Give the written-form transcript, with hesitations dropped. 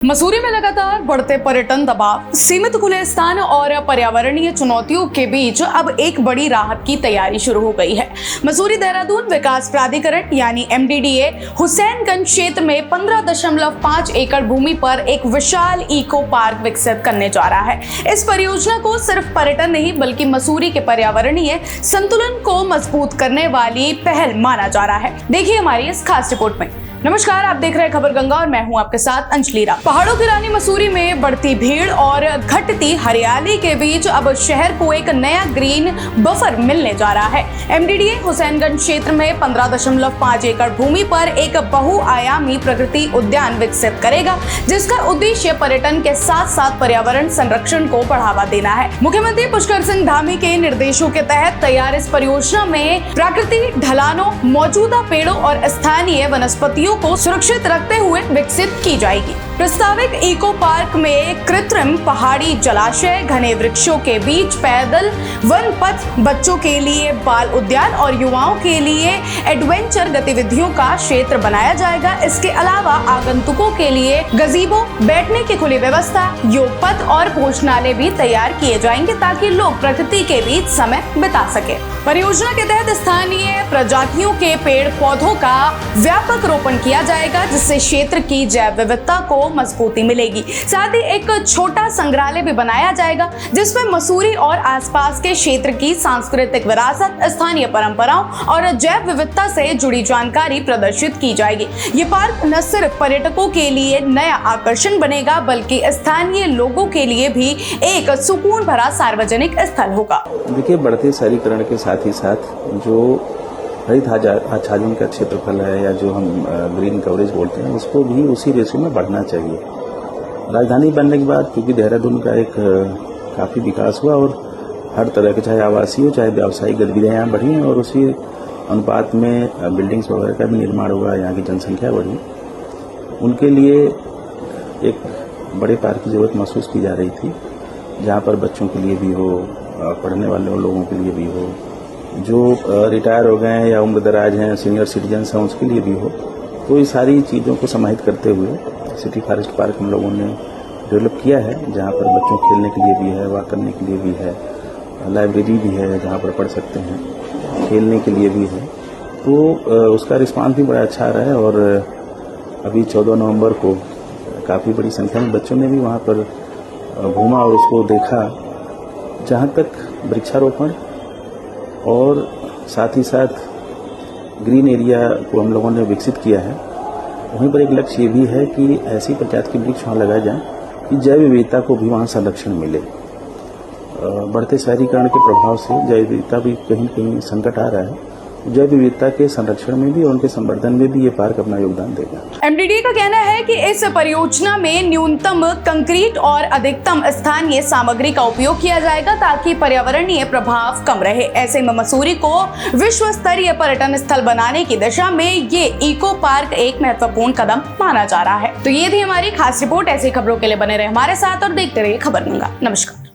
मसूरी में लगातार बढ़ते पर्यटन दबाव, सीमित खुले स्थान और पर्यावरणीय चुनौतियों के बीच अब एक बड़ी राहत की तैयारी शुरू हो गई है। मसूरी देहरादून विकास प्राधिकरण यानी MDDA हुसैनगंज क्षेत्र में 15.5 एकड़ भूमि पर एक विशाल इको पार्क विकसित करने जा रहा है। इस परियोजना को सिर्फ पर्यटन नहीं बल्कि मसूरी के पर्यावरणीय संतुलन को मजबूत करने वाली पहल माना जा रहा है। देखिए हमारी इस खास रिपोर्ट में। नमस्कार, आप देख रहे हैं खबर गंगा और मैं हूं आपके साथ अंजलि राव। पहाड़ों की रानी मसूरी में बढ़ती भीड़ और घटती हरियाली के बीच अब शहर को एक नया ग्रीन बफर मिलने जा रहा है। MDDA हुसैनगंज क्षेत्र में 15.5 एकड़ भूमि पर एक बहुआयामी प्रकृति उद्यान विकसित करेगा, जिसका उद्देश्य पर्यटन के साथ साथ पर्यावरण संरक्षण को बढ़ावा देना है। मुख्यमंत्री पुष्कर सिंह धामी के निर्देशों के तहत तैयार इस परियोजना में प्राकृतिक ढलानों, मौजूदा पेड़ों और स्थानीय वनस्पतियों को सुरक्षित रखते हुए विकसित की जाएगी। प्रस्तावित इको पार्क में कृत्रिम पहाड़ी जलाशय, घने वृक्षों के बीच पैदल वन पथ, बच्चों के लिए बाल उद्यान और युवाओं के लिए एडवेंचर गतिविधियों का क्षेत्र बनाया जाएगा। इसके अलावा आगंतुकों के लिए गजीबो, बैठने की खुली व्यवस्था, योग पथ और भोजनालय भी तैयार किए जाएंगे ताकि लोग प्रकृति के बीच समय बिता सके। परियोजना के तहत स्थानीय प्रजातियों के पेड़ पौधों का व्यापक रोपण किया जाएगा, जिससे क्षेत्र की जैव विविधता को मजबूती मिलेगी। साथ ही एक छोटा संग्रहालय भी बनाया जाएगा, जिसमें मसूरी और आसपास के क्षेत्र की सांस्कृतिक विरासत, स्थानीय परंपराओं और जैव विविधता से जुड़ी जानकारी प्रदर्शित की जाएगी। ये पार्क न सिर्फ पर्यटकों के लिए नया आकर्षण बनेगा बल्कि स्थानीय लोगों के लिए भी एक सुकून भरा सार्वजनिक स्थल होगा। देखिए, बढ़ते शहरीकरण के साथ ही साथ जो हरित आच्छादन का क्षेत्रफल है या जो हम ग्रीन कवरेज बोलते हैं, उसको भी उसी रेशियो में बढ़ना चाहिए। राजधानी बनने के बाद क्योंकि देहरादून का एक काफ़ी विकास हुआ और हर तरह के, चाहे आवासीय हो चाहे व्यावसायिक गतिविधियाँ यहाँ बढ़ी हैं और उसी अनुपात में बिल्डिंग्स वगैरह का भी निर्माण हुआ, यहाँ की जनसंख्या बढ़ी। उनके लिए एक बड़े पार्क की ज़रूरत महसूस की जा रही थी, जहाँ पर बच्चों के लिए भी हो, पढ़ने वाले लोगों के लिए भी हो, जो रिटायर हो गए हैं या उम्र दराज हैं, सीनियर सिटीजन्स हैं, उसके लिए भी हो। तो ये सारी चीज़ों को समाहित करते हुए सिटी फॉरेस्ट पार्क हम लोगों ने डेवलप किया है, जहाँ पर बच्चों खेलने के लिए भी है, वॉक करने के लिए भी है, लाइब्रेरी भी है जहाँ पर पढ़ सकते हैं, खेलने के लिए भी है। तो उसका रिस्पांस भी बड़ा अच्छा रहा है और अभी 14 नवंबर को काफ़ी बड़ी संख्या में बच्चों ने भी वहाँ पर घूमा और उसको देखा। जहाँ तक वृक्षारोपण और साथ ही साथ ग्रीन एरिया को हम लोगों ने विकसित किया है, वहीं पर एक लक्ष्य ये भी है कि ऐसी प्रजाति के वृक्ष वहाँ लगाए जाएं कि जैव विविधता को भी वहाँ संरक्षण मिले। बढ़ते शहरीकरण के प्रभाव से जैव विविधता भी कहीं कहीं संकट आ रहा है। जैव विविधता के संरक्षण में भी और उनके संवर्धन में भी ये पार्क अपना योगदान देगा। MDDA का कहना है कि इस परियोजना में न्यूनतम कंक्रीट और अधिकतम स्थानीय सामग्री का उपयोग किया जाएगा ताकि पर्यावरणीय प्रभाव कम रहे। ऐसे में मसूरी को विश्व स्तरीय पर्यटन स्थल बनाने की दिशा में ये इको पार्क एक महत्वपूर्ण कदम माना जा रहा है। तो ये थी हमारी खास रिपोर्ट। ऐसी खबरों के लिए बने रहे हमारे साथ और देखते रहिए खबर गंगा। नमस्कार।